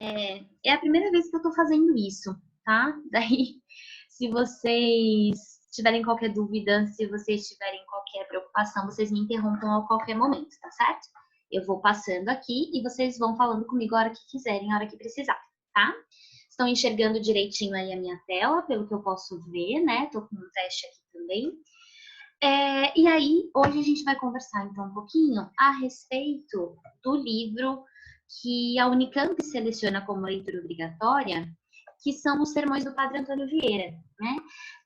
É a primeira vez que eu tô fazendo isso, tá? Daí, se vocês tiverem qualquer dúvida, se vocês tiverem qualquer preocupação, vocês me interrompam a qualquer momento, tá certo? Eu vou passando aqui e vocês vão falando comigo a hora que quiserem, a hora que precisar, tá? Estão enxergando direitinho aí a minha tela, pelo que eu posso ver, né? Tô com um teste aqui também. E aí, hoje a gente vai conversar então um pouquinho a respeito do livro que a Unicamp seleciona como leitura obrigatória, que são os Sermões do Padre Antônio Vieira, né?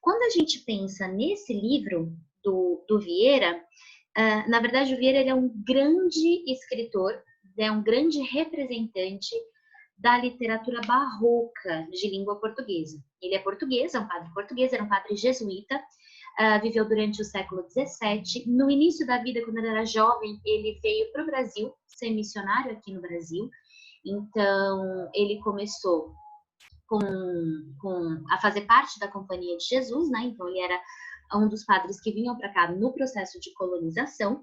Quando a gente pensa nesse livro do Vieira, na verdade o Vieira ele é um grande escritor, é um grande representante da literatura barroca de língua portuguesa. Ele é português, é um padre português, era um padre jesuíta, viveu durante o século XVII. No início da vida, quando ele era jovem, ele veio para o Brasil, ser missionário aqui no Brasil. Então, ele começou a fazer parte da Companhia de Jesus, né? Então, ele era um dos padres que vinham para cá no processo de colonização.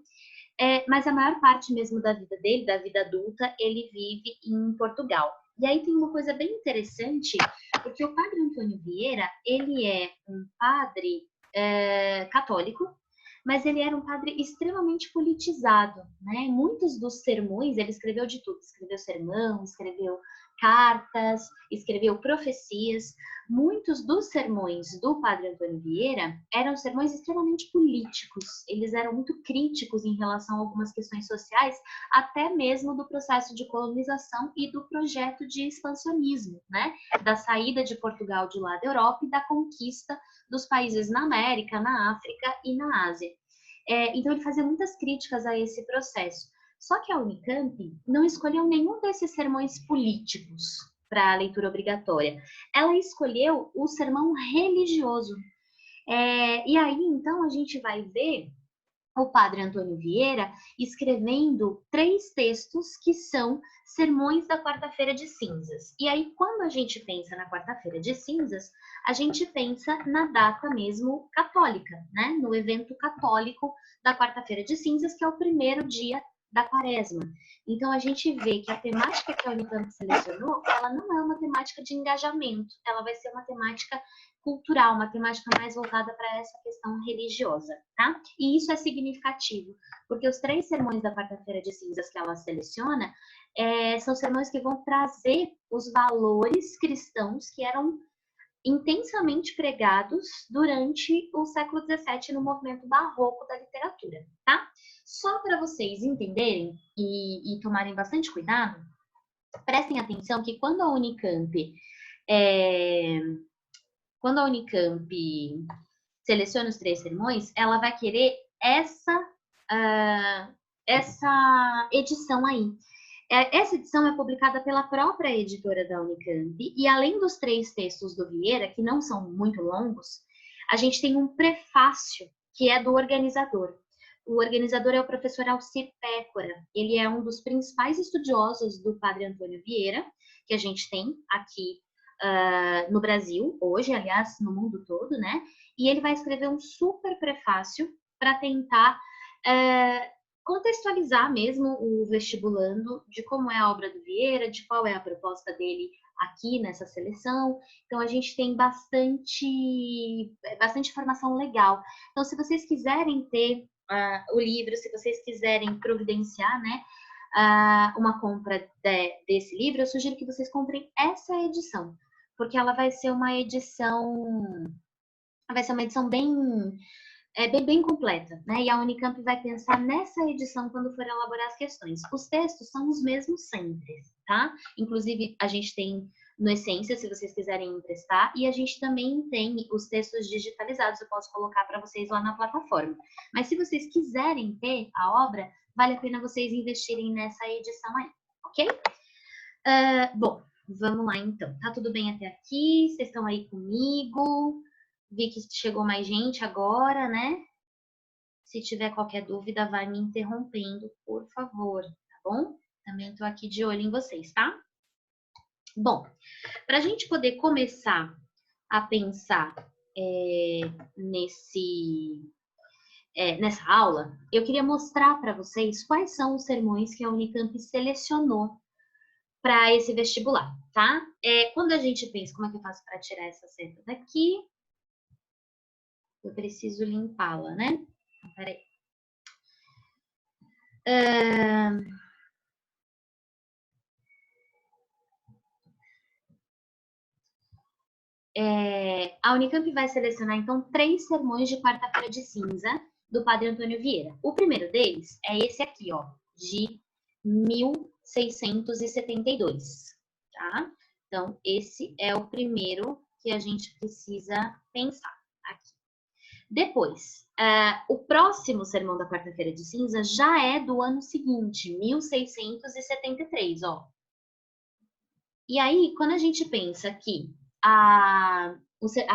Mas a maior parte mesmo da vida dele, da vida adulta, ele vive em Portugal. E aí tem uma coisa bem interessante, porque o padre Antônio Vieira, ele é um padre católico, mas ele era um padre extremamente politizado, né? Muitos dos sermões, ele escreveu de tudo, escreveu sermão, escreveu cartas, escreveu profecias. Muitos dos sermões do padre Antônio Vieira eram sermões extremamente políticos, eles eram muito críticos em relação a algumas questões sociais, até mesmo do processo de colonização e do projeto de expansionismo, né? Da saída de Portugal de lá da Europa e da conquista dos países na América, na África e na Ásia. Então ele fazia muitas críticas a esse processo. Só que a Unicamp não escolheu nenhum desses sermões políticos para a leitura obrigatória. Ela escolheu o sermão religioso. E aí, então, a gente vai ver o padre Antônio Vieira escrevendo 3 textos que são sermões da quarta-feira de cinzas. E aí, quando a gente pensa na quarta-feira de cinzas, a gente pensa na data mesmo católica, né? No evento católico da quarta-feira de cinzas, que é o primeiro dia da quaresma. Então, a gente vê que a temática que a Unicamp selecionou, ela não é uma temática de engajamento, ela vai ser uma temática cultural, uma temática mais voltada para essa questão religiosa, tá? E isso é significativo, porque os 3 sermões da quarta-feira de cinzas que ela seleciona são sermões que vão trazer os valores cristãos que eram intensamente pregados durante o século XVII no movimento barroco da literatura, tá? Só para vocês entenderem e tomarem bastante cuidado, prestem atenção que quando a Unicamp seleciona os 3 sermões, ela vai querer essa edição aí. Essa edição é publicada pela própria editora da Unicamp, e além dos 3 textos do Vieira, que não são muito longos, a gente tem um prefácio que é do organizador. O organizador é o professor Alcir Pécora. Ele é um dos principais estudiosos do padre Antônio Vieira, que a gente tem aqui no Brasil, hoje, aliás, no mundo todo, né? E ele vai escrever um super prefácio para tentar contextualizar mesmo o vestibulando de como é a obra do Vieira, de qual é a proposta dele aqui nessa seleção. Então, a gente tem bastante informação legal. Então, se vocês quiserem ter o livro, se vocês quiserem providenciar, né, uma compra desse livro, eu sugiro que vocês comprem essa edição, porque ela vai ser uma edição bem completa, né? E a Unicamp vai pensar nessa edição quando for elaborar as questões. Os textos são os mesmos sempre, tá? Inclusive, a gente tem no Essência, se vocês quiserem emprestar, e a gente também tem os textos digitalizados, eu posso colocar para vocês lá na plataforma. Mas se vocês quiserem ter a obra, vale a pena vocês investirem nessa edição aí, ok? Bom, vamos lá então. Tá tudo bem até aqui? Vocês estão aí comigo? Vi que chegou mais gente agora, né? Se tiver qualquer dúvida, vai me interrompendo, por favor, tá bom? Também tô aqui de olho em vocês, tá? Bom, para a gente poder começar a pensar nessa aula, eu queria mostrar para vocês quais são os sermões que a Unicamp selecionou para esse vestibular, tá? Quando a gente pensa, como é que eu faço para tirar essa seta daqui? Eu preciso limpá-la, né? Peraí. A Unicamp vai selecionar, então, 3 sermões de quarta-feira de cinza do Padre Antônio Vieira. O primeiro deles é esse aqui, ó, de 1672, tá? Então, esse é o primeiro que a gente precisa pensar aqui. Depois, o próximo sermão da quarta-feira de cinza já é do ano seguinte, 1673, ó. E aí, quando a gente pensa que a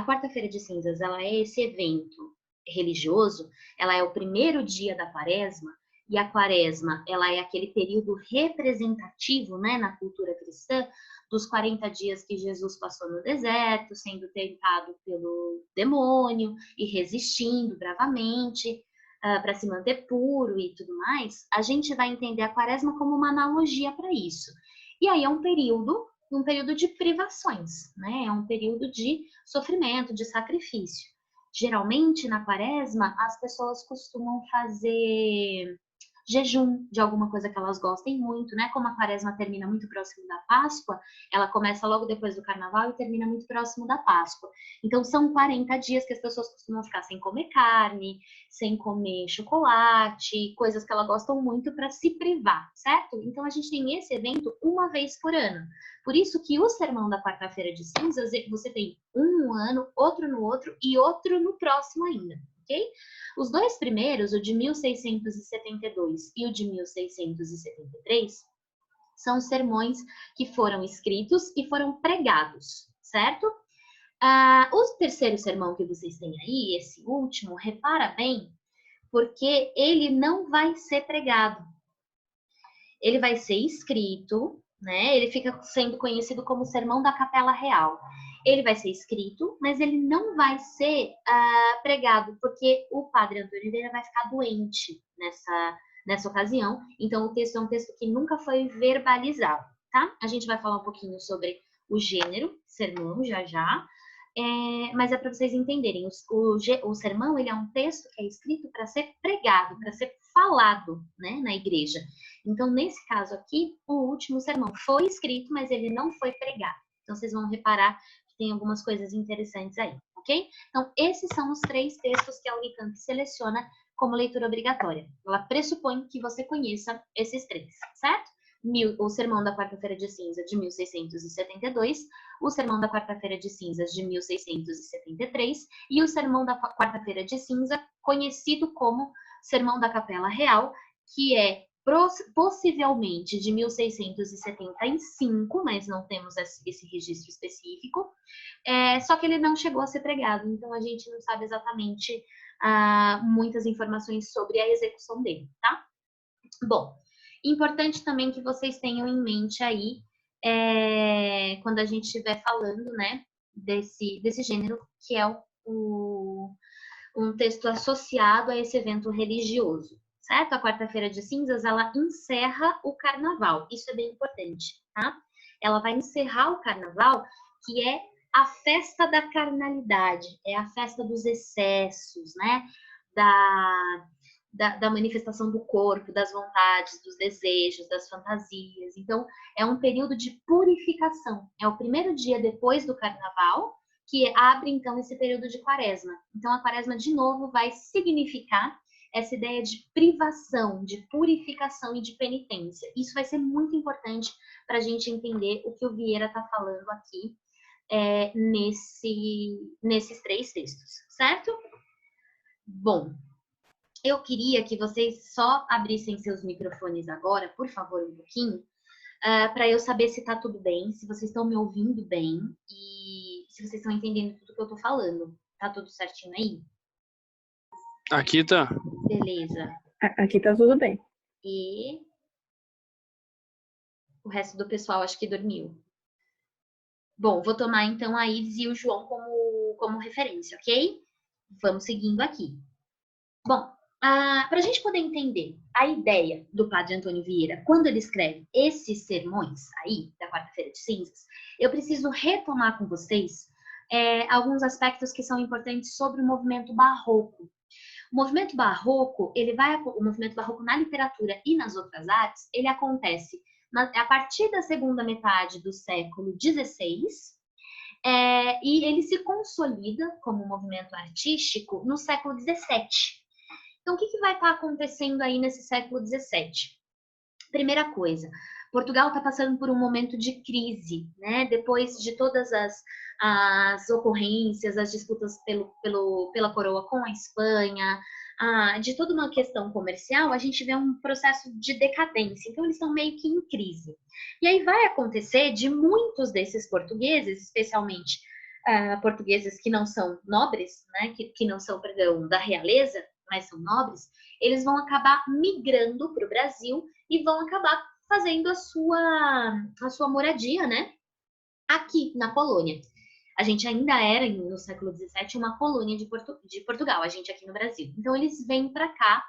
quarta-feira de cinzas, ela é esse evento religioso, ela é o primeiro dia da quaresma, e a quaresma, ela é aquele período representativo, né, na cultura cristã, dos 40 dias que Jesus passou no deserto, sendo tentado pelo demônio e resistindo bravamente, para se manter puro e tudo mais. A gente vai entender a quaresma como uma analogia para isso. E aí é um período de privações, né? É um período de sofrimento, de sacrifício. Geralmente, na quaresma, as pessoas costumam fazer jejum de alguma coisa que elas gostem muito, né? Como a quaresma termina muito próximo da Páscoa, ela começa logo depois do carnaval e termina muito próximo da Páscoa. Então, são 40 dias que as pessoas costumam ficar sem comer carne, sem comer chocolate, coisas que elas gostam muito para se privar, certo? Então, a gente tem esse evento uma vez por ano. Por isso que o sermão da quarta-feira de cinzas, você tem um no ano, outro no outro e outro no próximo ainda, ok? Os dois primeiros, o de 1672 e o de 1673, são sermões que foram escritos e foram pregados, certo? O terceiro sermão que vocês têm aí, esse último, repara bem, porque ele não vai ser pregado. Ele vai ser escrito, né? Ele fica sendo conhecido como Sermão da Capela Real. Ele vai ser escrito, mas ele não vai ser pregado, porque o padre Antônio Vieira vai ficar doente nessa ocasião. Então, o texto é um texto que nunca foi verbalizado, tá? A gente vai falar um pouquinho sobre o gênero, sermão, já. Mas é para vocês entenderem, o sermão ele é um texto que é escrito para ser pregado, para ser falado, né, na igreja. Então, nesse caso aqui, o último sermão foi escrito, mas ele não foi pregado. Então, vocês vão reparar que tem algumas coisas interessantes aí, ok? Então, esses são os 3 textos que a Unicamp seleciona como leitura obrigatória. Ela pressupõe que você conheça esses 3, certo? O Sermão da Quarta-feira de Cinza, de 1672, o Sermão da Quarta-feira de Cinzas, de 1673, e o Sermão da Quarta-feira de Cinza, conhecido como Sermão da Capela Real, que é possivelmente de 1675, mas não temos esse registro específico, só que ele não chegou a ser pregado, então a gente não sabe exatamente muitas informações sobre a execução dele, tá? Bom, importante também que vocês tenham em mente aí, quando a gente estiver falando, né, desse gênero, que é um texto associado a esse evento religioso, certo? A quarta-feira de cinzas, ela encerra o carnaval, isso é bem importante, tá? Ela vai encerrar o carnaval, que é a festa da carnalidade, é a festa dos excessos, né? Da manifestação do corpo, das vontades, dos desejos, das fantasias. Então, é um período de purificação. É o primeiro dia depois do carnaval que abre, então, esse período de quaresma. Então, a quaresma, de novo, vai significar essa ideia de privação, de purificação e de penitência. Isso vai ser muito importante para a gente entender o que o Vieira está falando aqui nesses 3 textos, certo? Bom, eu queria que vocês só abrissem seus microfones agora, por favor, um pouquinho, para eu saber se está tudo bem, se vocês estão me ouvindo bem e se vocês estão entendendo tudo que eu estou falando. Tá tudo certinho aí? Aqui tá. Beleza. Aqui tá tudo bem. E o resto do pessoal acho que dormiu. Bom, vou tomar então a Ives e o João como referência, ok? Vamos seguindo aqui. Bom, Para a gente poder entender a ideia do padre Antônio Vieira, quando ele escreve esses sermões aí, da Quarta-feira de Cinzas, eu preciso retomar com vocês alguns aspectos que são importantes sobre o movimento barroco. O movimento barroco, o movimento barroco na literatura e nas outras artes, ele acontece a partir da segunda metade do século XVI, e ele se consolida como movimento artístico no século XVII. Então, o que vai estar acontecendo aí nesse século XVII? Primeira coisa, Portugal está passando por um momento de crise, né? Depois de todas as ocorrências, as disputas pela coroa com a Espanha, de toda uma questão comercial, a gente vê um processo de decadência. Então, eles estão meio que em crise. E aí vai acontecer de muitos desses portugueses, especialmente portugueses que não são nobres, né? Que não são, perdão, da realeza, mas são nobres, eles vão acabar migrando para o Brasil e vão acabar fazendo a sua moradia, né, aqui na colônia. A gente ainda era, no século XVII, uma colônia de Portugal, a gente aqui no Brasil. Então, eles vêm para cá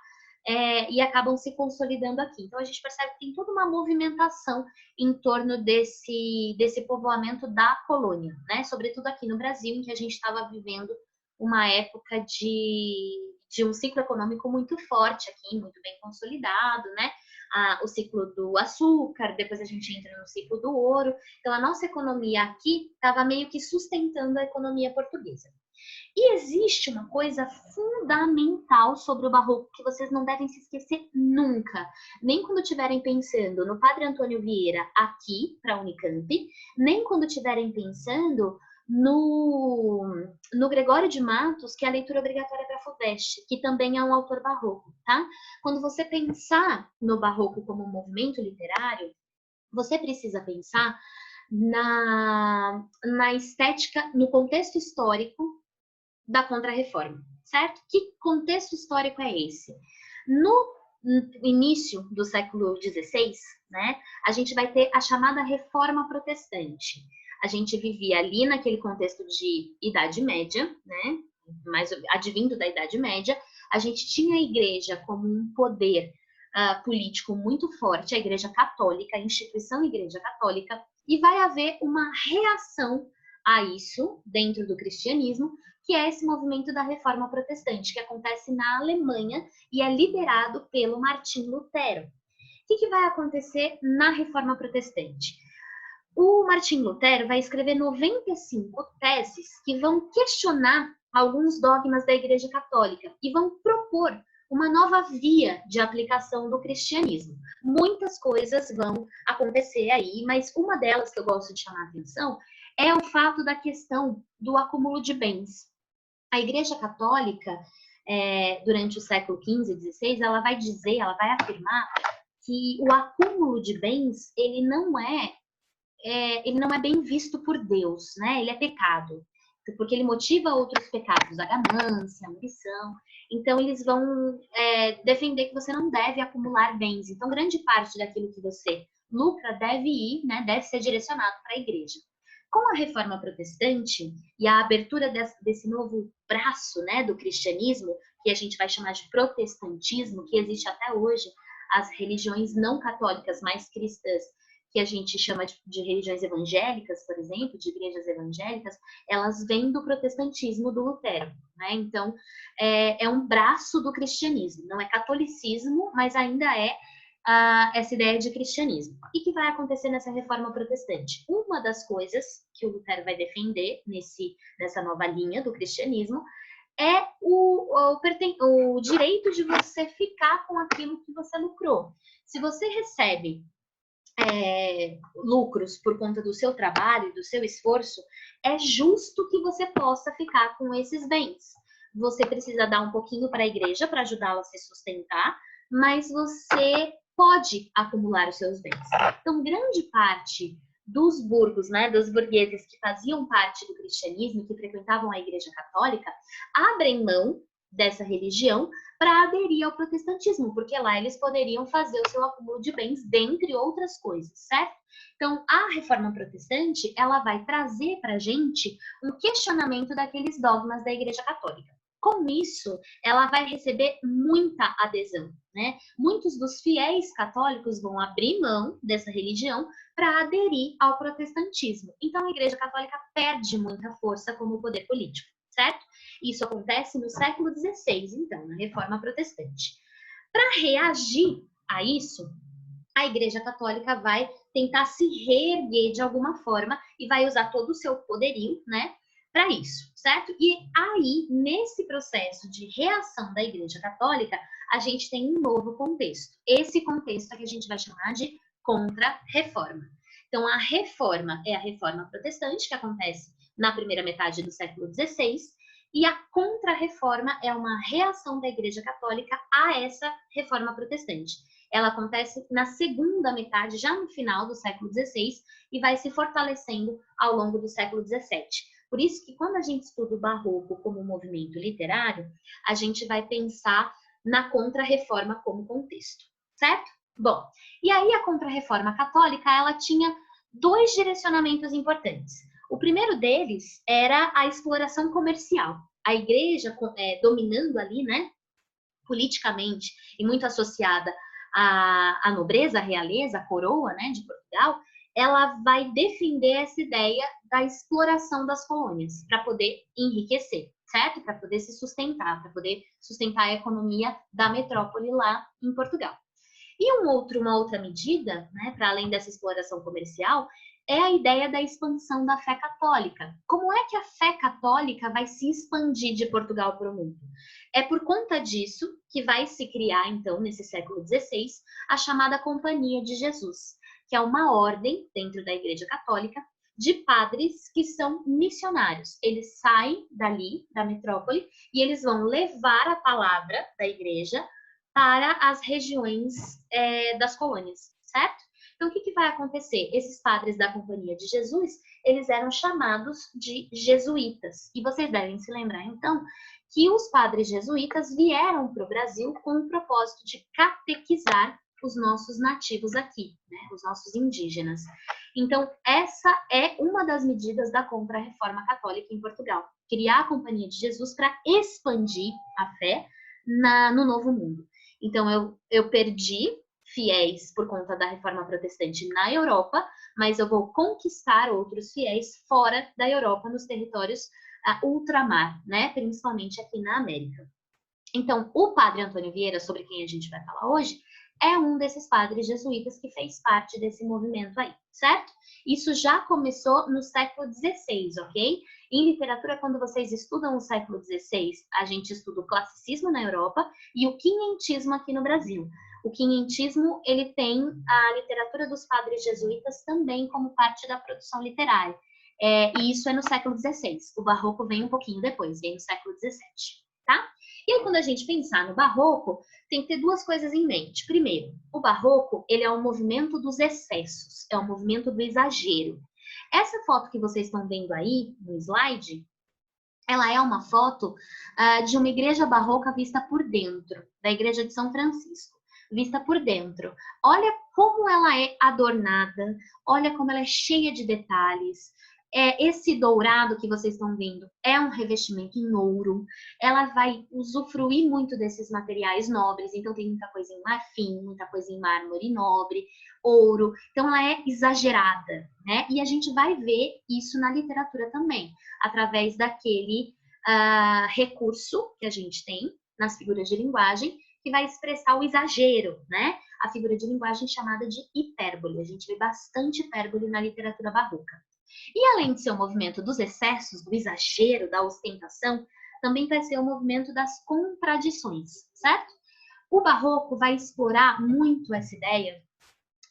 e acabam se consolidando aqui. Então, a gente percebe que tem toda uma movimentação em torno desse povoamento da colônia, né, sobretudo aqui no Brasil, em que a gente estava vivendo uma época de um ciclo econômico muito forte aqui, muito bem consolidado, né? O ciclo do açúcar, depois a gente entra no ciclo do ouro. Então, a nossa economia aqui estava meio que sustentando a economia portuguesa. E existe uma coisa fundamental sobre o barroco que vocês não devem se esquecer nunca, nem quando estiverem pensando no Padre Antônio Vieira aqui para a Unicamp, nem quando estiverem pensando no Gregório de Matos, que é a leitura obrigatória para a FUVEST, que também é um autor barroco, tá? Quando você pensar no barroco como um movimento literário, você precisa pensar na estética, no contexto histórico da Contra-Reforma, certo? Que contexto histórico é esse? No início do século XVI, né, a gente vai ter a chamada Reforma Protestante. A gente vivia ali naquele contexto de Idade Média, né, mais advindo da Idade Média, a gente tinha a igreja como um poder político muito forte, a Igreja Católica, a instituição Igreja Católica, e vai haver uma reação a isso dentro do cristianismo, que é esse movimento da Reforma Protestante, que acontece na Alemanha e é liderado pelo Martim Lutero. O que vai acontecer na Reforma Protestante? O Martim Lutero vai escrever 95 teses que vão questionar alguns dogmas da Igreja Católica e vão propor uma nova via de aplicação do cristianismo. Muitas coisas vão acontecer aí, mas uma delas que eu gosto de chamar a atenção é o fato da questão do acúmulo de bens. A Igreja Católica, durante o século XV e XVI, ela vai afirmar que o acúmulo de bens, ele não é bem visto por Deus, né? Ele é pecado, porque ele motiva outros pecados, a ganância, a ambição. Então, eles vão defender que você não deve acumular bens. Então, grande parte daquilo que você lucra deve ir, né? Deve ser direcionado para a igreja. Com a Reforma Protestante e a abertura desse novo braço, né, do cristianismo, que a gente vai chamar de protestantismo, que existe até hoje, as religiões não católicas, mais cristãs, que a gente chama de religiões evangélicas, por exemplo, de igrejas evangélicas, elas vêm do protestantismo do Lutero, né? Então, é um braço do cristianismo, não é catolicismo, mas ainda é essa ideia de cristianismo. E o que vai acontecer nessa reforma protestante? Uma das coisas que o Lutero vai defender nessa nova linha do cristianismo é o direito de você ficar com aquilo que você lucrou. Se você recebe lucros por conta do seu trabalho, do seu esforço, é justo que você possa ficar com esses bens. Você precisa dar um pouquinho para a igreja para ajudá-la a se sustentar, mas você pode acumular os seus bens. Então, grande parte dos burgos, né, dos burgueses que faziam parte do cristianismo, que frequentavam a Igreja Católica, abrem mão dessa religião para aderir ao protestantismo, porque lá eles poderiam fazer o seu acúmulo de bens, dentre outras coisas, certo? Então, a Reforma Protestante, ela vai trazer para a gente um questionamento daqueles dogmas da Igreja Católica. com isso, ela vai receber muita adesão, né? Muitos dos fiéis católicos vão abrir mão dessa religião para aderir ao protestantismo. Então, a Igreja Católica perde muita força como poder político, certo? Isso acontece no século XVI, então, na Reforma Protestante. Para reagir a isso, a Igreja Católica vai tentar se reerguer de alguma forma e vai usar todo o seu poderio, né, para isso, certo? E aí, nesse processo de reação da Igreja Católica, a gente tem um novo contexto. Esse contexto é que a gente vai chamar de Contra-Reforma. Então, a reforma é a reforma protestante, que acontece na primeira metade do século XVI, e a Contra-Reforma é uma reação da Igreja Católica a essa reforma protestante. Ela acontece na segunda metade, já no final do século XVI, e vai se fortalecendo ao longo do século XVII. Por isso que quando a gente estuda o Barroco como movimento literário, a gente vai pensar na Contra-Reforma como contexto, certo? Bom, e aí a Contra-Reforma católica, ela tinha dois direcionamentos importantes. O primeiro deles era a exploração comercial. A igreja dominando ali, né, politicamente, e muito associada à nobreza, à realeza, à coroa, né, de Portugal, ela vai defender essa ideia da exploração das colônias para poder enriquecer, certo? Para poder se sustentar, para poder sustentar a economia da metrópole lá em Portugal. E uma outra medida, né, para além dessa exploração comercial, é a ideia da expansão da fé católica. Como é que a fé católica vai se expandir de Portugal para o mundo? É por conta disso que vai se criar, então, nesse século XVI, a chamada Companhia de Jesus, que é uma ordem dentro da Igreja Católica de padres que são missionários. Eles saem dali, da metrópole, e eles vão levar a palavra da igreja para as regiões das colônias, certo? Então, o que vai acontecer? Esses padres da Companhia de Jesus, eles eram chamados de jesuítas. E vocês devem se lembrar, então, que os padres jesuítas vieram para o Brasil com o propósito de catequizar os nossos nativos aqui, né? Os nossos indígenas. Então, essa é uma das medidas da Contra-Reforma Católica em Portugal. Criar a Companhia de Jesus para expandir a fé no Novo Mundo. Então, eu perdi fiéis por conta da Reforma Protestante na Europa, mas eu vou conquistar outros fiéis fora da Europa, nos territórios ultramar, né? Principalmente aqui na América. Então, o padre Antônio Vieira, sobre quem a gente vai falar hoje, é um desses padres jesuítas que fez parte desse movimento aí, certo? Isso já começou no século XVI, ok? Em literatura, quando vocês estudam o século XVI, a gente estuda o classicismo na Europa e o quinhentismo aqui no Brasil. O quinhentismo, ele tem a literatura dos padres jesuítas também como parte da produção literária. E isso é no século XVI. O barroco vem um pouquinho depois, vem no século XVII, tá? E aí, quando a gente pensar no barroco, tem que ter duas coisas em mente. Primeiro, o barroco, ele é um movimento dos excessos, é um movimento do exagero. Essa foto que vocês estão vendo aí no slide, ela é uma foto de uma igreja barroca vista por dentro, da igreja de São Francisco, vista por dentro. Olha como ela é adornada, olha como ela é cheia de detalhes. Esse dourado que vocês estão vendo é um revestimento em ouro. Ela vai usufruir muito desses materiais nobres. Então, tem muita coisa em marfim, muita coisa em mármore nobre, ouro. Então, ela é exagerada, né? E a gente vai ver isso na literatura também, através daquele recurso que a gente tem nas figuras de linguagem, que vai expressar o exagero, né? A figura de linguagem chamada de hipérbole. A gente vê bastante hipérbole na literatura barroca. E além de ser o movimento dos excessos, do exagero, da ostentação, também vai ser o movimento das contradições, certo? O barroco vai explorar muito essa ideia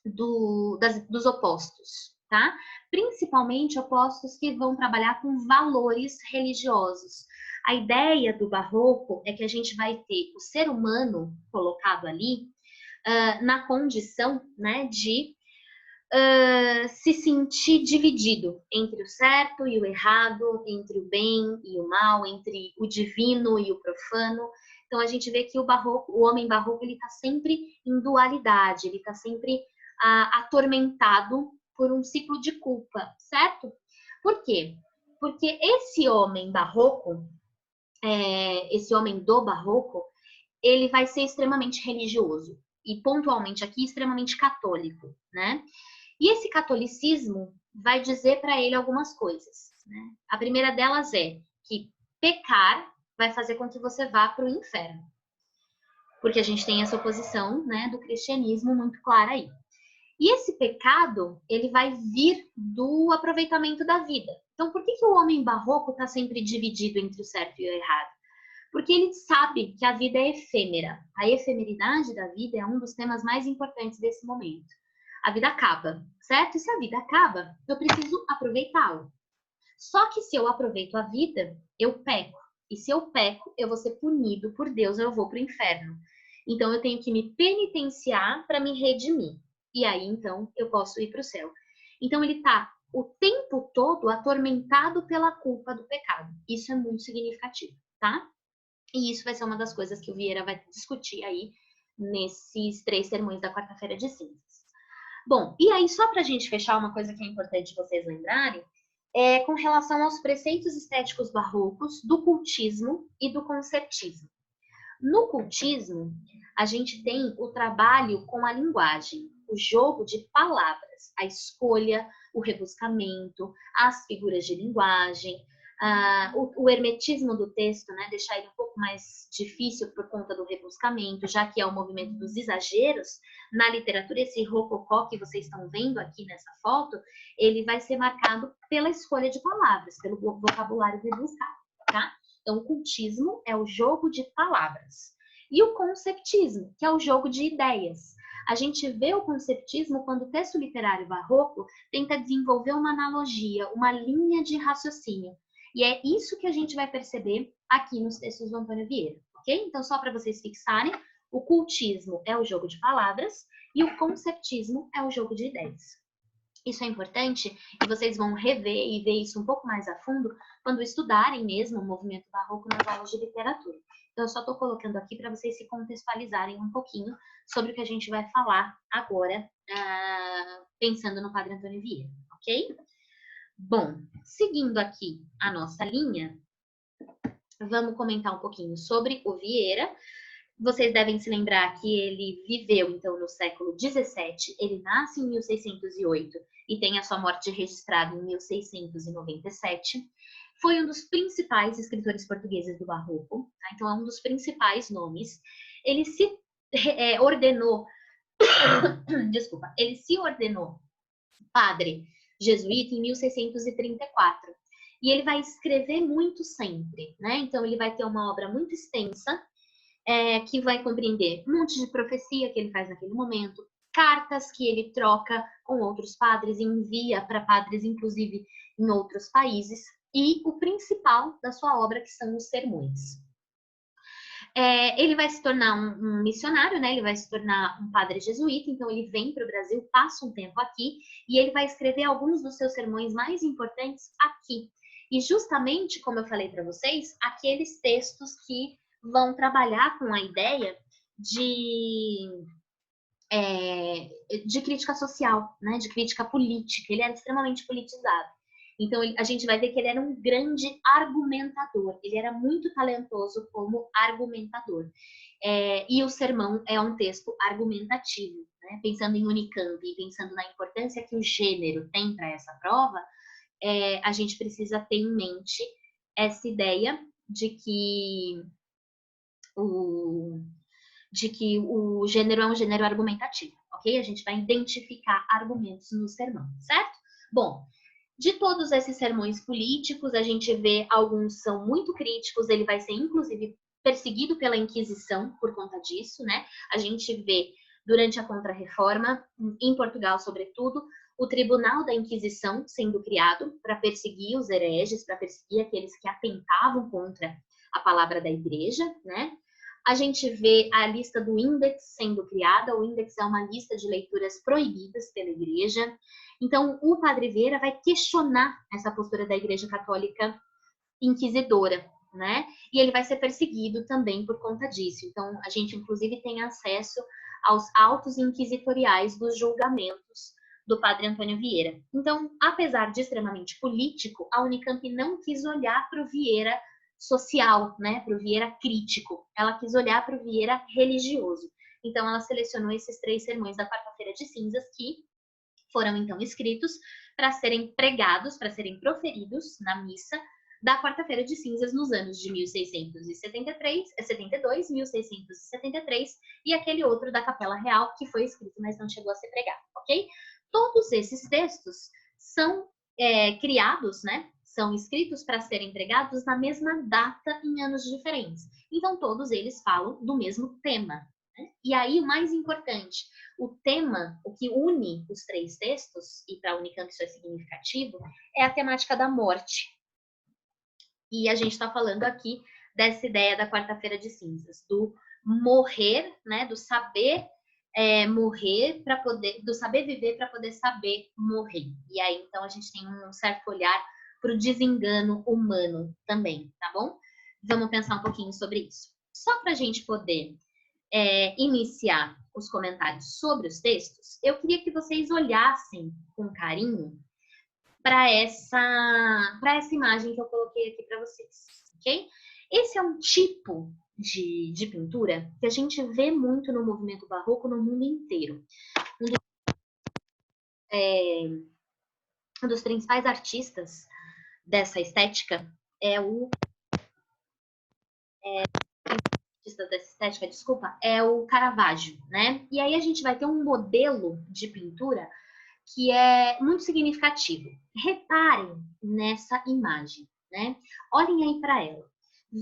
dos opostos, tá? Principalmente opostos que vão trabalhar com valores religiosos. A ideia do barroco é que a gente vai ter o ser humano colocado ali na condição, né, de se sentir dividido entre o certo e o errado, entre o bem e o mal, entre o divino e o profano. Então a gente vê que o homem barroco, ele está sempre em dualidade, ele está sempre atormentado por um ciclo de culpa, certo? Por quê? Porque esse homem barroco, esse homem do barroco, ele vai ser extremamente religioso e pontualmente aqui extremamente católico, né? E esse catolicismo vai dizer para ele algumas coisas, né? A primeira delas é que pecar vai fazer com que você vá para o inferno, porque a gente tem essa oposição, né, do cristianismo muito clara aí. E esse pecado, ele vai vir do aproveitamento da vida. Então, por que o homem barroco está sempre dividido entre o certo e o errado? Porque ele sabe que a vida é efêmera. A efemeridade da vida é um dos temas mais importantes desse momento. A vida acaba, certo? E se a vida acaba, eu preciso aproveitá-la. Só que se eu aproveito a vida, eu peco. E se eu peco, eu vou ser punido por Deus, eu vou para o inferno. Então, eu tenho que me penitenciar para me redimir. E aí, então, eu posso ir para o céu. Então, ele está o tempo todo atormentado pela culpa do pecado. Isso é muito significativo, tá? E isso vai ser uma das coisas que o Vieira vai discutir aí nesses 3 sermões da quarta-feira de cinzas. Bom, e aí, só para a gente fechar, uma coisa que é importante vocês lembrarem, é com relação aos preceitos estéticos barrocos do cultismo e do conceptismo. No cultismo, a gente tem o trabalho com a linguagem, o jogo de palavras, a escolha, o rebuscamento, as figuras de linguagem, o hermetismo do texto, né, deixar ele um pouco mais difícil por conta do rebuscamento, já que é o movimento dos exageros. Na literatura, esse rococó que vocês estão vendo aqui nessa foto, ele vai ser marcado pela escolha de palavras, pelo vocabulário rebuscado, tá? Então, o cultismo é o jogo de palavras. E o conceptismo, que é o jogo de ideias. A gente vê o conceptismo quando o texto literário barroco tenta desenvolver uma analogia, uma linha de raciocínio. E é isso que a gente vai perceber aqui nos textos do Antônio Vieira, ok? Então, só para vocês fixarem, o cultismo é o jogo de palavras e o conceptismo é o jogo de ideias. Isso é importante e vocês vão rever e ver isso um pouco mais a fundo quando estudarem mesmo o movimento barroco nas aulas de literatura. Então, eu só estou colocando aqui para vocês se contextualizarem um pouquinho sobre o que a gente vai falar agora, pensando no Padre Antônio Vieira, ok? Bom, seguindo aqui a nossa linha, vamos comentar um pouquinho sobre o Vieira. Vocês devem se lembrar que ele viveu, então, no século XVII, ele nasce em 1608 e tem a sua morte registrada em 1697. Foi um dos principais escritores portugueses do Barroco, tá? Então é um dos principais nomes. Ele se ordenou, desculpa, ele se ordenou padre jesuíta em 1634. E ele vai escrever muito sempre, né? Então ele vai ter uma obra muito extensa, que vai compreender um monte de profecia que ele faz naquele momento, cartas que ele troca com outros padres, envia para padres, inclusive, em outros países, e o principal da sua obra, que são os sermões. Ele vai se tornar um missionário, né? Ele vai se tornar um padre jesuíta, então ele vem para o Brasil, passa um tempo aqui, e ele vai escrever alguns dos seus sermões mais importantes aqui. E justamente, como eu falei para vocês, aqueles textos que vão trabalhar com a ideia de crítica social, né? De crítica política. Ele era extremamente politizado. Então, a gente vai ver que ele era um grande argumentador. Ele era muito talentoso como argumentador. E o sermão é um texto argumentativo, né? Pensando em Unicamp e pensando na importância que o gênero tem para essa prova, a gente precisa ter em mente essa ideia de que o gênero é um gênero argumentativo, ok? A gente vai identificar argumentos no sermão, certo? Bom, de todos esses sermões políticos, a gente vê alguns são muito críticos, ele vai ser, inclusive, perseguido pela Inquisição por conta disso, né? A gente vê, durante a Contra-Reforma, em Portugal, sobretudo, o Tribunal da Inquisição sendo criado para perseguir os hereges, para perseguir aqueles que atentavam contra a palavra da Igreja, né? A gente vê a lista do Index sendo criada. O Index é uma lista de leituras proibidas pela Igreja. Então, o Padre Vieira vai questionar essa postura da Igreja Católica inquisidora, né? E ele vai ser perseguido também por conta disso. Então, a gente, inclusive, tem acesso aos autos inquisitoriais dos julgamentos do Padre Antônio Vieira. Então, apesar de extremamente político, a Unicamp não quis olhar para o Vieira social, né? Para o Vieira crítico. Ela quis olhar para o Vieira religioso. Então, ela selecionou esses 3 sermões da Quarta-feira de Cinzas que foram, então, escritos para serem pregados, para serem proferidos na missa da Quarta-feira de Cinzas nos anos de 1672, 1673 e aquele outro da Capela Real que foi escrito, mas não chegou a ser pregado, ok? Todos esses textos são criados, né? São escritos para serem pregados na mesma data em anos diferentes. Então, todos eles falam do mesmo tema. Né? E aí, o mais importante, o tema, o que une os 3 textos, e para a Unicamp isso é significativo, é a temática da morte. E a gente está falando aqui dessa ideia da Quarta-feira de Cinzas, do morrer, né, do saber morrer para poder, do saber viver para poder saber morrer. E aí, então, a gente tem um certo olhar para o desengano humano também, tá bom? Vamos pensar um pouquinho sobre isso. Só para a gente poder iniciar os comentários sobre os textos, eu queria que vocês olhassem com carinho para essa imagem que eu coloquei aqui para vocês, ok? Esse é um tipo de pintura que a gente vê muito no movimento barroco no mundo inteiro. Um dos principais artistas dessa estética é o Caravaggio, né? E aí a gente vai ter um modelo de pintura que é muito significativo. Reparem nessa imagem, né? Olhem aí para ela.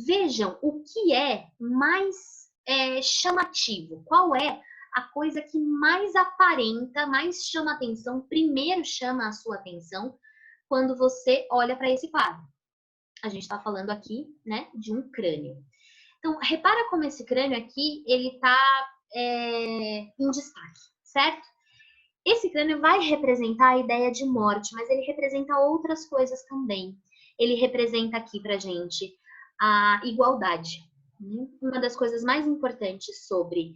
Vejam o que é mais chamativo. Qual é a coisa que mais aparenta, mais chama atenção, primeiro chama a sua atenção quando você olha para esse quadro? A gente está falando aqui, né, de um crânio. Então, repara como esse crânio aqui, ele está em destaque, certo? Esse crânio vai representar a ideia de morte, mas ele representa outras coisas também. Ele representa aqui pra gente a igualdade. Uma das coisas mais importantes sobre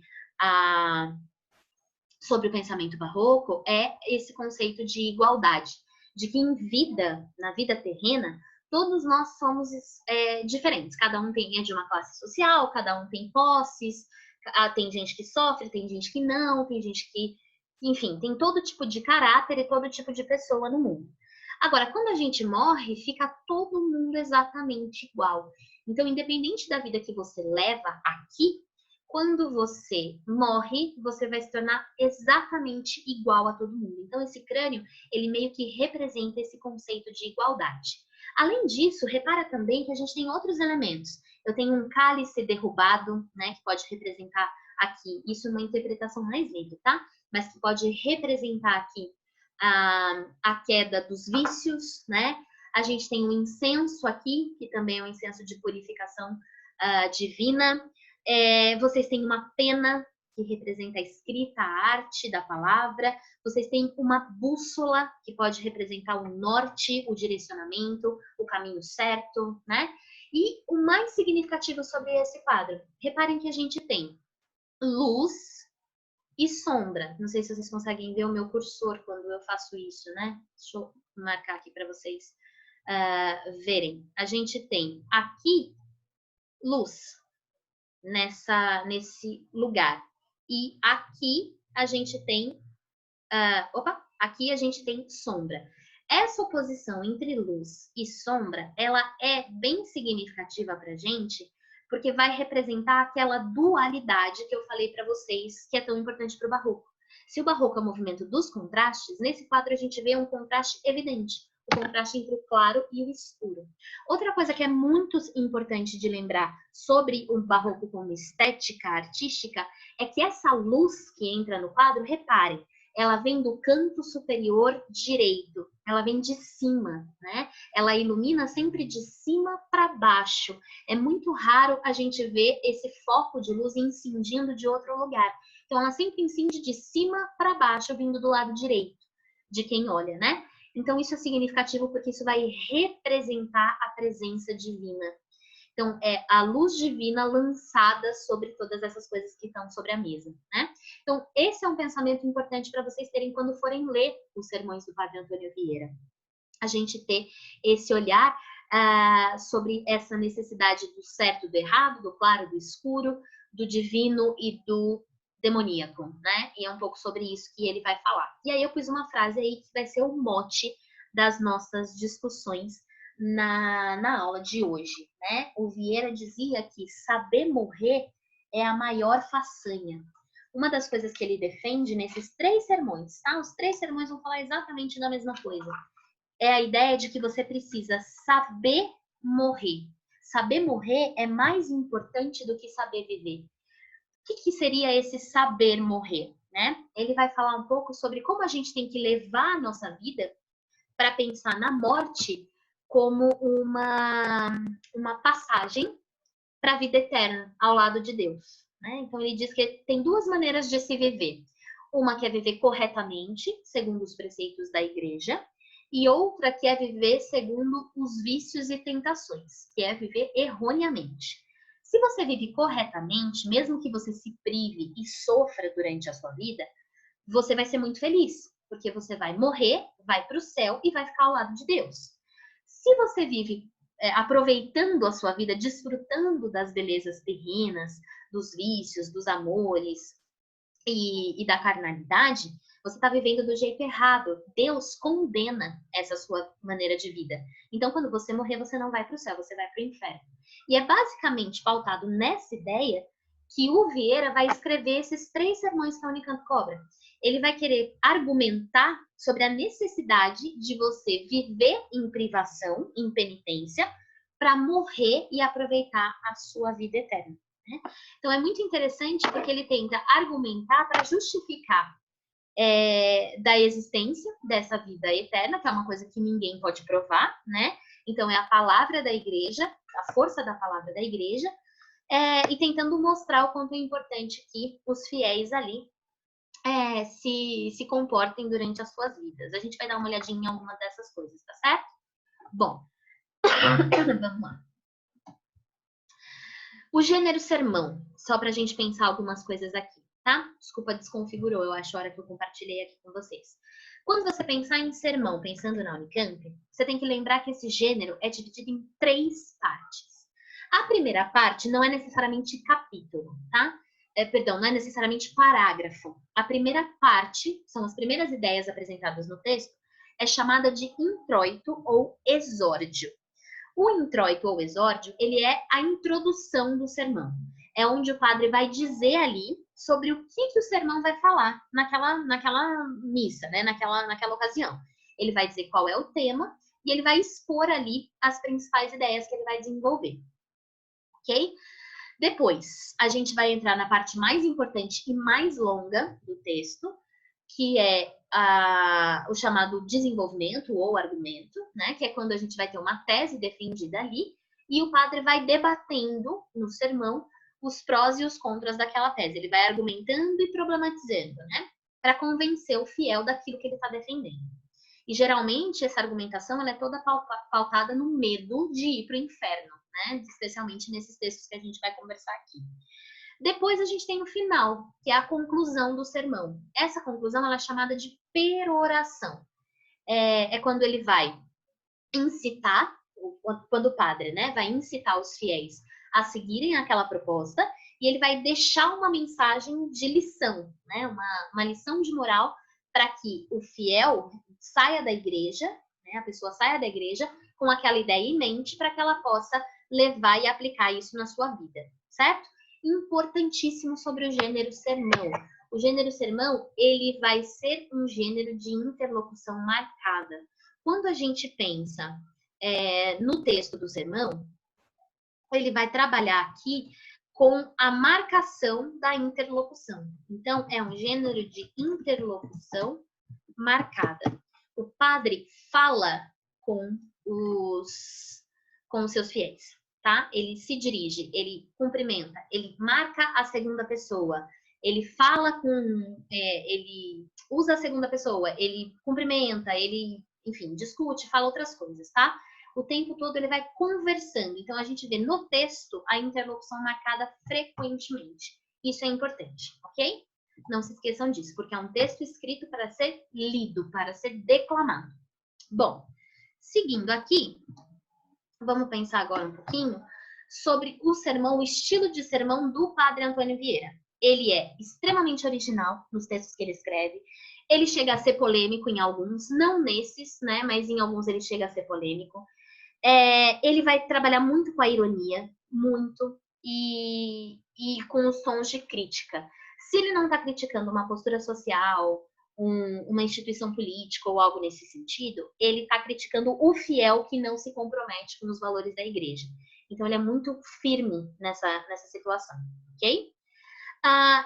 o pensamento barroco é esse conceito de igualdade, de que em vida, na vida terrena, todos nós somos diferentes. Cada um é de uma classe social, cada um tem posses, tem gente que sofre, tem gente que não, tem gente que... Enfim, tem todo tipo de caráter e todo tipo de pessoa no mundo. Agora, quando a gente morre, fica todo mundo exatamente igual. Então, independente da vida que você leva aqui, quando você morre, você vai se tornar exatamente igual a todo mundo. Então, esse crânio, ele meio que representa esse conceito de igualdade. Além disso, repara também que a gente tem outros elementos. Eu tenho um cálice derrubado, né, que pode representar aqui, isso numa interpretação mais livre, tá? Mas que pode representar aqui a queda dos vícios, né? A gente tem o incenso aqui, que também é um incenso de purificação divina. Vocês têm uma pena, que representa a escrita, a arte da palavra. Vocês têm uma bússola, que pode representar o norte, o direcionamento, o caminho certo, né? E o mais significativo sobre esse quadro, reparem que a gente tem luz e sombra. Não sei se vocês conseguem ver o meu cursor quando eu faço isso, né? Deixa eu marcar aqui para vocês verem. A gente tem aqui luz nesse lugar. E aqui a gente tem... aqui a gente tem sombra. Essa oposição entre luz e sombra, ela é bem significativa para a gente, porque vai representar aquela dualidade que eu falei para vocês, que é tão importante para o barroco. Se o barroco é o movimento dos contrastes, nesse quadro a gente vê um contraste evidente, o contraste entre o claro e o escuro. Outra coisa que é muito importante de lembrar sobre o barroco como estética artística é que essa luz que entra no quadro, reparem, ela vem do canto superior direito, ela vem de cima, né? Ela ilumina sempre de cima para baixo. É muito raro a gente ver esse foco de luz incidindo de outro lugar. Então, ela sempre incide de cima para baixo, vindo do lado direito de quem olha, né? Então, isso é significativo porque isso vai representar a presença divina. Então, é a luz divina lançada sobre todas essas coisas que estão sobre a mesa, né? Então, esse é um pensamento importante para vocês terem quando forem ler os sermões do Padre Antônio Vieira. A gente ter esse olhar sobre essa necessidade do certo e do errado, do claro e do escuro, do divino e do demoníaco, né? E é um pouco sobre isso que ele vai falar. E aí eu pus uma frase aí que vai ser o mote das nossas discussões na aula de hoje, né? O Vieira dizia que saber morrer é a maior façanha. Uma das coisas que ele defende nesses 3 sermões, tá? Os 3 sermões vão falar exatamente da mesma coisa. É a ideia de que você precisa saber morrer. Saber morrer é mais importante do que saber viver. O que seria esse saber morrer, né? Ele vai falar um pouco sobre como a gente tem que levar a nossa vida para pensar na morte como uma passagem para a vida eterna ao lado de Deus, né? Então ele diz que tem 2 maneiras de se viver. Uma que é viver corretamente, segundo os preceitos da igreja, e outra que é viver segundo os vícios e tentações, que é viver erroneamente. Se você vive corretamente, mesmo que você se prive e sofra durante a sua vida, você vai ser muito feliz, porque você vai morrer, vai para o céu e vai ficar ao lado de Deus. Se você vive aproveitando a sua vida, desfrutando das belezas terrenas, dos vícios, dos amores e da carnalidade, você está vivendo do jeito errado. Deus condena essa sua maneira de vida. Então, quando você morrer, você não vai para o céu, você vai para o inferno. E é basicamente pautado nessa ideia que o Vieira vai escrever esses 3 sermões que a Unicamp cobra. Ele vai querer argumentar sobre a necessidade de você viver em privação, em penitência, para morrer e aproveitar a sua vida eterna. Né? Então, é muito interessante porque ele tenta argumentar para justificar da existência dessa vida eterna, que é uma coisa que ninguém pode provar, né? Então, é a palavra da igreja, a força da palavra da igreja, e tentando mostrar o quanto é importante que os fiéis ali se comportem durante as suas vidas. A gente vai dar uma olhadinha em alguma dessas coisas, tá certo? Bom, vamos lá. O gênero sermão, só para a gente pensar algumas coisas aqui, tá? Desculpa, desconfigurou, eu acho, a hora que eu compartilhei aqui com vocês. Quando você pensar em sermão, pensando na Unicamp, você tem que lembrar que esse gênero é dividido em 3 partes. A primeira parte não é necessariamente capítulo, tá? Perdão, não é necessariamente parágrafo. A primeira parte, são as primeiras ideias apresentadas no texto, é chamada de introito ou exórdio. O introito ou exórdio, ele é a introdução do sermão. É onde o padre vai dizer ali sobre o que o sermão vai falar naquela missa, né? naquela ocasião. Ele vai dizer qual é o tema e ele vai expor ali as principais ideias que ele vai desenvolver. Ok? Depois, a gente vai entrar na parte mais importante e mais longa do texto, que é o chamado desenvolvimento ou argumento, né? Que é quando a gente vai ter uma tese defendida ali e o padre vai debatendo no sermão os prós e os contras daquela tese. Ele vai argumentando e problematizando, né? Para convencer o fiel daquilo que ele está defendendo. E geralmente essa argumentação ela é toda pautada no medo de ir para o inferno, né? Especialmente nesses textos que a gente vai conversar aqui. Depois a gente tem o final, que é a conclusão do sermão. Essa conclusão ela é chamada de peroração. É quando ele vai incitar, quando o padre, né, vai incitar os fiéis a seguirem aquela proposta e ele vai deixar uma mensagem de lição, né, uma lição de moral para que o fiel saia da igreja, né, a pessoa saia da igreja com aquela ideia em mente para que ela possa levar e aplicar isso na sua vida, certo? Importantíssimo sobre o gênero sermão. O gênero sermão, ele vai ser um gênero de interlocução marcada. Quando a gente pensa no texto do sermão, ele vai trabalhar aqui com a marcação da interlocução. Então, é um gênero de interlocução marcada. O padre fala com os seus fiéis, tá? Ele se dirige, ele cumprimenta, ele marca a segunda pessoa, ele fala ele usa a segunda pessoa, ele cumprimenta, ele, enfim, discute, fala outras coisas, tá? O tempo todo ele vai conversando. Então, a gente vê no texto a interlocução marcada frequentemente. Isso é importante, ok? Não se esqueçam disso, porque é um texto escrito para ser lido, para ser declamado. Bom, seguindo aqui, vamos pensar agora um pouquinho sobre o sermão, o estilo de sermão do Padre Antônio Vieira. Ele é extremamente original nos textos que ele escreve. Ele chega a ser polêmico em alguns, não nesses, né? Mas em alguns ele chega a ser polêmico. Ele vai trabalhar muito com a ironia, muito, e com os tons de crítica. Se ele não está criticando uma postura social, uma instituição política ou algo nesse sentido, ele está criticando o fiel que não se compromete com os valores da igreja. Então, ele é muito firme nessa situação, ok?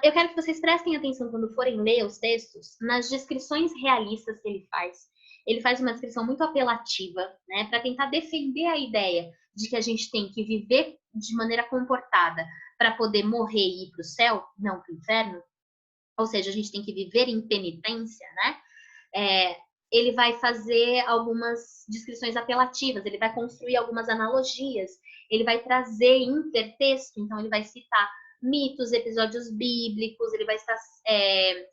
Eu quero que vocês prestem atenção quando forem ler os textos, nas descrições realistas que ele faz. Ele faz uma descrição muito apelativa, né, para tentar defender a ideia de que a gente tem que viver de maneira comportada para poder morrer e ir para o céu, não para o inferno. Ou seja, a gente tem que viver em penitência, né? Ele vai fazer algumas descrições apelativas, ele vai construir algumas analogias, ele vai trazer intertexto, então ele vai citar mitos, episódios bíblicos, ele vai citar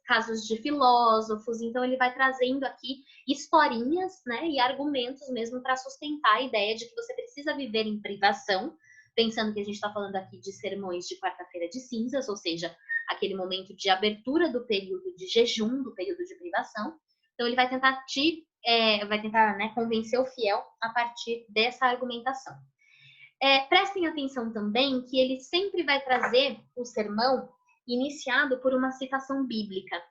casos de filósofos, então ele vai trazendo aqui historinhas, né, e argumentos mesmo para sustentar a ideia de que você precisa viver em privação, pensando que a gente está falando aqui de sermões de quarta-feira de cinzas, ou seja, aquele momento de abertura do período de jejum, do período de privação. Então ele vai tentar né, convencer o fiel a partir dessa argumentação. Prestem atenção também que ele sempre vai trazer o sermão iniciado por uma citação bíblica.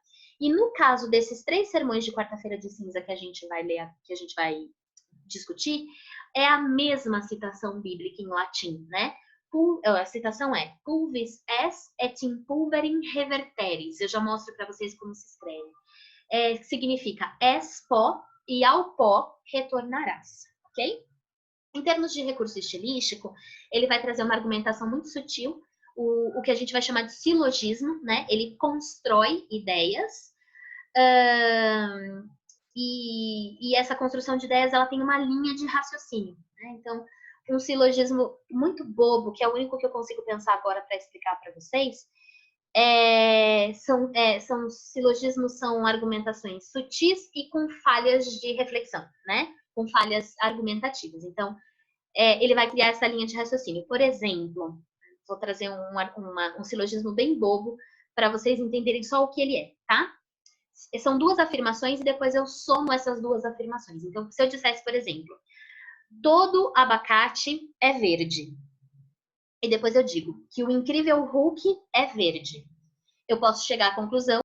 E no caso desses 3 sermões de quarta-feira de cinza que a gente vai ler, que a gente vai discutir, é a mesma citação bíblica em latim, né? A citação é pulvis est et in pulverim reverteris. Eu já mostro para vocês como se escreve. Significa és pó e ao pó retornarás, ok? Em termos de recurso estilístico, ele vai trazer uma argumentação muito sutil, o que a gente vai chamar de silogismo, né? Ele constrói ideias, e essa construção de ideias ela tem uma linha de raciocínio, né? Então, um silogismo muito bobo, que é o único que eu consigo pensar agora para explicar para vocês, são silogismos, são argumentações sutis e com falhas de reflexão, né? Com falhas argumentativas. Então, ele vai criar essa linha de raciocínio. Por exemplo, vou trazer um silogismo bem bobo para vocês entenderem só o que ele é, tá? São 2 afirmações e depois eu somo essas 2 afirmações. Então, se eu dissesse, por exemplo, todo abacate é verde, e depois eu digo que o incrível Hulk é verde, eu posso chegar à conclusão